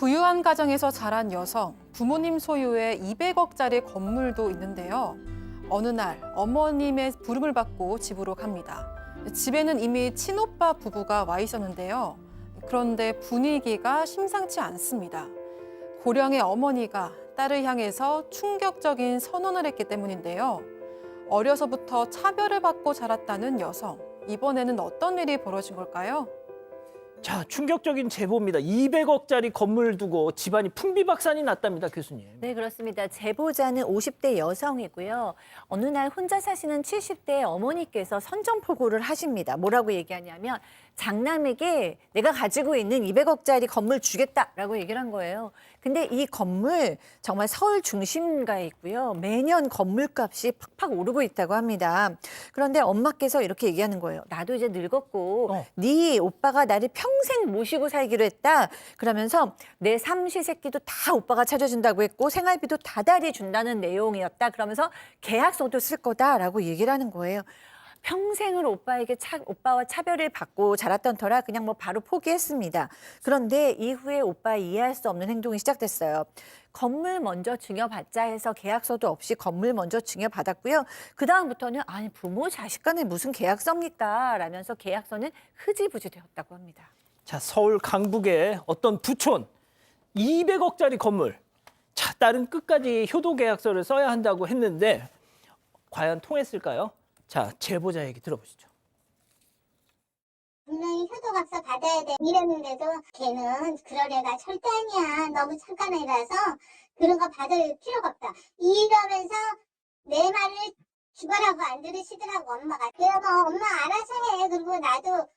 부유한 가정에서 자란 여성, 부모님 소유의 200억짜리 건물도 있는데요. 어느 날 어머님의 부름을 받고 집으로 갑니다. 집에는 이미 친오빠 부부가 와 있었는데요. 그런데 분위기가 심상치 않습니다. 고령의 어머니가 딸을 향해서 충격적인 선언을 했기 때문인데요. 어려서부터 차별을 받고 자랐다는 여성, 이번에는 어떤 일이 벌어진 걸까요? 자, 충격적인 제보입니다. 200억짜리 건물 두고 집안이 풍비박산이 났답니다, 교수님. 네, 그렇습니다. 제보자는 50대 여성이고요. 어느 날 혼자 사시는 70대 어머니께서 선전포고를 하십니다. 뭐라고 얘기하냐면 장남에게 내가 가지고 있는 200억짜리 건물 주겠다라고 얘기를 한 거예요. 근데 이 건물 정말 서울 중심가에 있고요. 매년 건물값이 팍팍 오르고 있다고 합니다. 그런데 엄마께서 이렇게 얘기하는 거예요. 나도 이제 늙었고 네 오빠가 나를 평생 모시고 살기로 했다. 그러면서 내 삼시세끼도 다 오빠가 차려준다고 했고 생활비도 다달이 준다는 내용이었다. 그러면서 계약서도 쓸 거다라고 얘기를 하는 거예요. 평생을 오빠와 차별을 받고 자랐던 터라 그냥 뭐 바로 포기했습니다. 그런데 이후에 오빠 이해할 수 없는 행동이 시작됐어요. 건물 먼저 증여받자 해서 계약서도 없이 건물 먼저 증여받았고요. 그다음부터는 아니 부모 자식 간에 무슨 계약서입니까? 라면서 계약서는 흐지부지 되었다고 합니다. 자, 서울 강북의 어떤 부촌 200억짜리 건물. 자, 딸은 끝까지 효도 계약서를 써야 한다고 했는데 과연 통했을까요? 자, 제보자 얘기 들어보시죠. 분명히 효도값서 받아야 돼 이랬는데도 걔는 그럴 애가 절대 아니야. 너무 착한 애라서 그런 거 받을 필요가 없다. 이러면서 내 말을 죽어라고 안 들으시더라고 엄마가. 그래서 뭐 엄마 알아서 해. 그리고 나도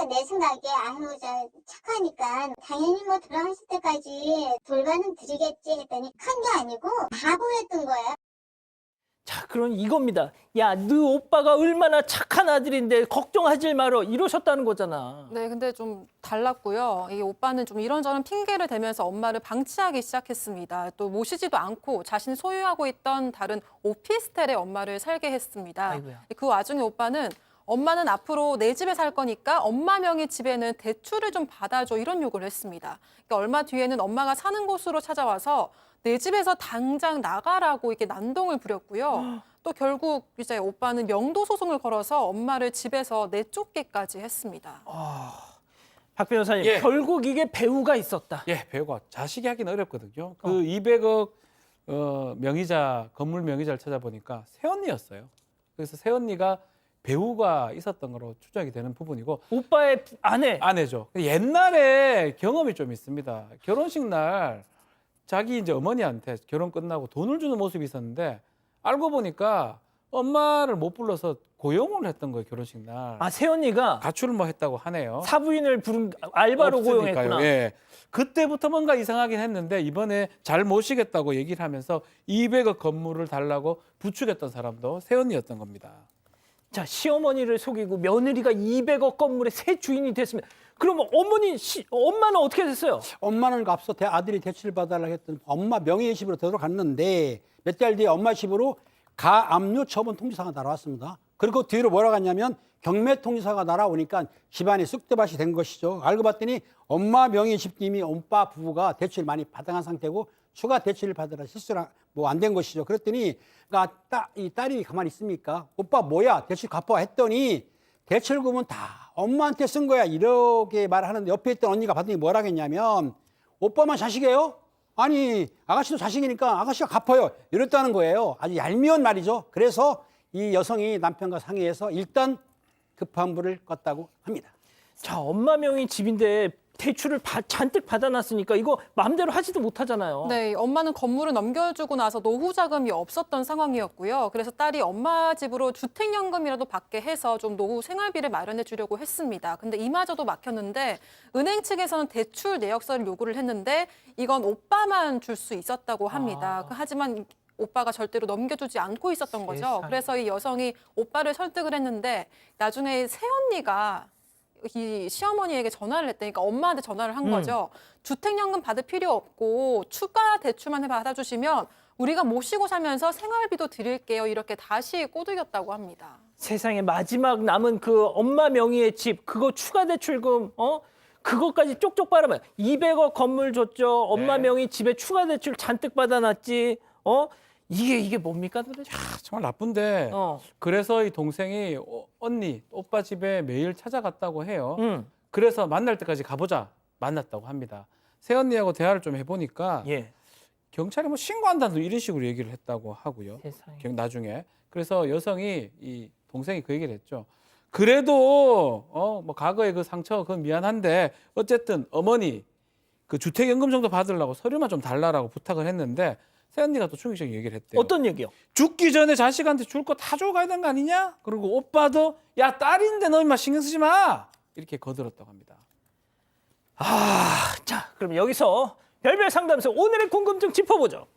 내 생각에 아유 저 착하니까 당연히 뭐 돌아가실 때까지 돌반은 드리겠지 했더니 큰 게 아니고 바보였던 거예요. 자, 그럼 이겁니다. 야, 너 오빠가 얼마나 착한 아들인데 걱정하지 말어 이러셨다는 거잖아. 네, 근데 좀 달랐고요. 이 오빠는 좀 이런저런 핑계를 대면서 엄마를 방치하기 시작했습니다. 또 모시지도 않고 자신이 소유하고 있던 다른 오피스텔에 엄마를 살게 했습니다. 아이고야. 그 와중에 오빠는 엄마는 앞으로 내 집에 살 거니까 엄마 명의 집에는 대출을 좀 받아줘 이런 요구를 했습니다. 그러니까 얼마 뒤에는 엄마가 사는 곳으로 찾아와서 내 집에서 당장 나가라고 이렇게 난동을 부렸고요. 또 결국 이제 오빠는 명도 소송을 걸어서 엄마를 집에서 내쫓기까지 했습니다. 박 변호사님, 예. 결국 이게 배우가 있었다. 예, 배우가 자식이 하기는 어렵거든요. 그 200억 명의자, 건물 명의자를 찾아보니까 새언니였어요. 그래서 새언니가 배우가 있었던 거로 추정이 되는 부분이고 오빠의 아내죠. 옛날에 경험이 좀 있습니다. 결혼식 날 자기 이제 어머니한테 결혼 끝나고 돈을 주는 모습이 있었는데 알고 보니까 엄마를 못 불러서 고용을 했던 거예요, 결혼식 날. 아, 새언니가 가출을 뭐 했다고 하네요. 사부인을 부른 알바로 없으니까요. 고용했구나. 예. 그때부터 뭔가 이상하긴 했는데 이번에 잘 모시겠다고 얘기를 하면서 200억 건물을 달라고 부추겼던 사람도 새언니였던 겁니다. 자, 시어머니를 속이고 며느리가 200억 건물의 새 주인이 됐습니다. 그러면 엄마는 어떻게 됐어요? 엄마는 앞서 아들이 대출을 받아달라고 했던 엄마 명의의 집으로 들어갔는데 몇 달 뒤에 엄마 집으로 가압류 처분 통지서가 날아왔습니다. 그리고 뒤로 뭐라고 했냐면 경매 통지서가 날아오니까 집안이 쑥대밭이 된 것이죠. 알고 봤더니 엄마 명의의 집님이 오빠 부부가 대출을 많이 받아간 상태고 추가 대출을 받으라 실수가 뭐 안 된 것이죠. 그랬더니 그러니까 이 딸이 가만히 있습니까? 오빠 뭐야 대출 갚아 했더니 대출금은 다 엄마한테 쓴 거야 이렇게 말하는데 옆에 있던 언니가 봤더니 뭐라 했냐면 오빠만 자식이에요? 아니 아가씨도 자식이니까 아가씨가 갚아요 이랬다는 거예요. 아주 얄미운 말이죠. 그래서 이 여성이 남편과 상의해서 일단 급한 불을 껐다고 합니다. 자, 엄마 명의 집인데 대출을 잔뜩 받아놨으니까 이거 마음대로 하지도 못하잖아요. 네, 엄마는 건물을 넘겨주고 나서 노후 자금이 없었던 상황이었고요. 그래서 딸이 엄마 집으로 주택연금이라도 받게 해서 좀 노후 생활비를 마련해 주려고 했습니다. 근데 이마저도 막혔는데 은행 측에서는 대출 내역서를 요구를 했는데 이건 오빠만 줄 수 있었다고 합니다. 하지만 오빠가 절대로 넘겨주지 않고 있었던 거죠. 세상에. 그래서 이 여성이 오빠를 설득을 했는데 나중에 새언니가 이 시어머니에게 전화를 했다니까 엄마한테 전화를 한 거죠. 주택연금 받을 필요 없고 추가 대출만 받아주시면 우리가 모시고 살면서 생활비도 드릴게요. 이렇게 다시 꼬드겼다고 합니다. 세상에 마지막 남은 그 엄마 명의의 집 그거 추가 대출금 그것까지 쪽쪽 빨아봐요. 200억 건물 줬죠. 엄마 네. 명의 집에 추가 대출 잔뜩 받아놨지. 이게 뭡니까 도대체? 정말 나쁜데 그래서 이 동생이 언니, 오빠 집에 매일 찾아갔다고 해요. 그래서 만날 때까지 가보자 만났다고 합니다. 새언니하고 대화를 좀 해보니까 예. 경찰에 뭐 신고한다도 이런 식으로 얘기를 했다고 하고요. 세상에. 나중에 그래서 여성이 이 동생이 그 얘기를 했죠. 그래도 뭐 과거의 그 상처 그건 미안한데 어쨌든 어머니 그 주택연금 정도 받으려고 서류만 좀 달라라고 부탁을 했는데 새언니가 또 충격적인 얘기를 했대요. 어떤 얘기요? 죽기 전에 자식한테 줄 거 다 주고 가야 되는 거 아니냐? 그리고 오빠도 야 딸인데 너 임마 신경 쓰지 마 이렇게 거들었다고 합니다. 자, 그럼 여기서 별별 상담소 오늘의 궁금증 짚어보죠.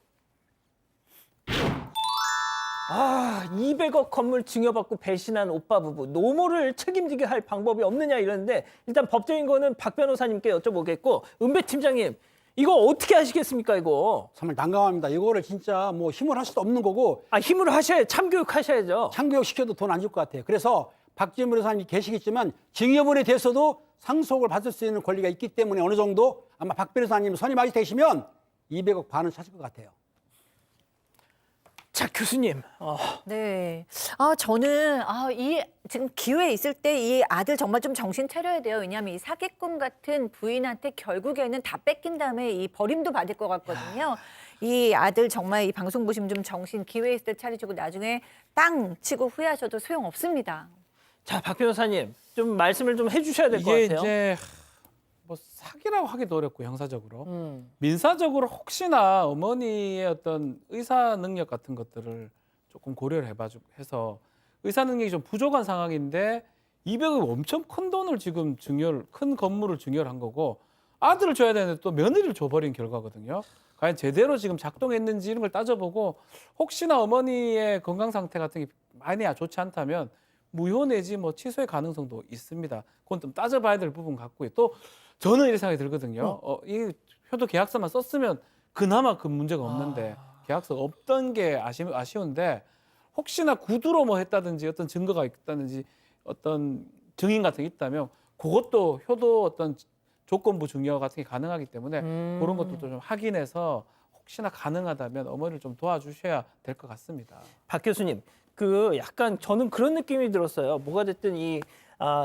200억 건물 증여받고 배신한 오빠 부부 노모를 책임지게 할 방법이 없느냐 이러는데 일단 법적인 거는 박 변호사님께 여쭤보겠고 은배 팀장님 이거 어떻게 하시겠습니까 이거? 정말 난감합니다. 이거를 진짜 뭐 힘을 할 수도 없는 거고 힘으로 하셔야 참교육 하셔야죠. 참교육 시켜도 돈 안 줄 것 같아요. 그래서 박지원 변호사님이 계시겠지만 증여분에 대해서도 상속을 받을 수 있는 권리가 있기 때문에 어느 정도 아마 박 변호사님 선임하게 되시면 200억 반은 찾을 것 같아요. 자 교수님. 네. 저는 이 지금 기회 있을 때 이 아들 정말 좀 정신 차려야 돼요. 왜냐하면 이 사기꾼 같은 부인한테 결국에는 다 뺏긴 다음에 이 버림도 받을 것 같거든요. 이 아들 정말 이 방송 보시면 좀 정신 기회 있을 때 차리시고 나중에 땅 치고 후회하셔도 소용 없습니다. 자 박 변호사님 좀 말씀을 좀 해주셔야 될 것 이게 같아요. 이제 뭐 사기라고 하기도 어렵고 형사적으로 음. 민사적으로 혹시나 어머니의 어떤 의사 능력 같은 것들을 조금 고려를 해서 의사 능력이 좀 부족한 상황인데 200억 엄청 큰 돈을 지금 큰 건물을 증여를 한 거고 아들을 줘야 되는데 또 며느리를 줘버린 결과거든요. 과연 제대로 지금 작동했는지 이런 걸 따져보고 혹시나 어머니의 건강 상태 같은 게 많이 좋지 않다면 무효 내지 뭐 취소의 가능성도 있습니다. 그건 좀 따져봐야 될 부분 같고요. 또 저는 이런 생각이 들거든요. 이 효도 계약서만 썼으면 그나마 그 문제가 없는데 계약서 없던 게 아쉬운데 혹시나 구두로 뭐 했다든지 어떤 증거가 있다든지 어떤 증인 같은 게 있다면 그것도 효도 어떤 조건부 증여 같은 게 가능하기 때문에 그런 것도 좀 확인해서 혹시나 가능하다면 어머니를 좀 도와주셔야 될 것 같습니다. 박 교수님, 그 약간 저는 그런 느낌이 들었어요. 뭐가 됐든 이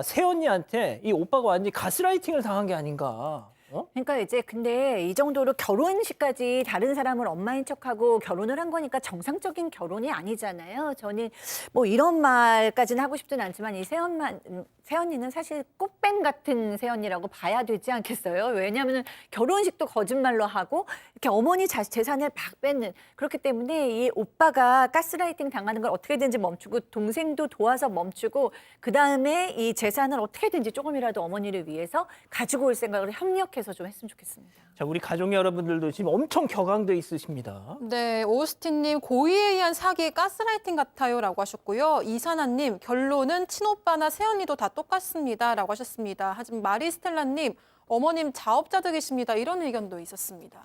새언니한테 이 오빠가 완전히 가스라이팅을 당한 게 아닌가. 그러니까 이제 근데 이 정도로 결혼식까지 다른 사람을 엄마인 척하고 결혼을 한 거니까 정상적인 결혼이 아니잖아요. 저는 뭐 이런 말까지는 하고 싶진 않지만 이 새언니는 사실 꽃뱀 같은 새언니라고 봐야 되지 않겠어요? 왜냐하면 결혼식도 거짓말로 하고 이렇게 어머니 재산을 막 뺏는 그렇기 때문에 이 오빠가 가스라이팅 당하는 걸 어떻게든지 멈추고 동생도 도와서 멈추고 그다음에 이 재산을 어떻게든지 조금이라도 어머니를 위해서 가지고 올 생각을 협력해서 좀 했으면 좋겠습니다. 자, 우리 가족 여러분들도 지금 엄청 격앙돼 있으십니다. 네, 오스틴님 고의에 의한 사기 가스라이팅 같아요라고 하셨고요. 이사나님 결론은 친오빠나 새언니도 다 똑같습니다라고 하셨습니다. 하지만 마리스텔라님 어머님 자업자득이십니다 이런 의견도 있었습니다.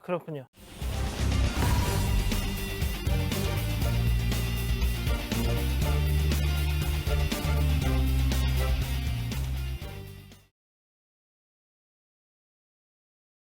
그렇군요.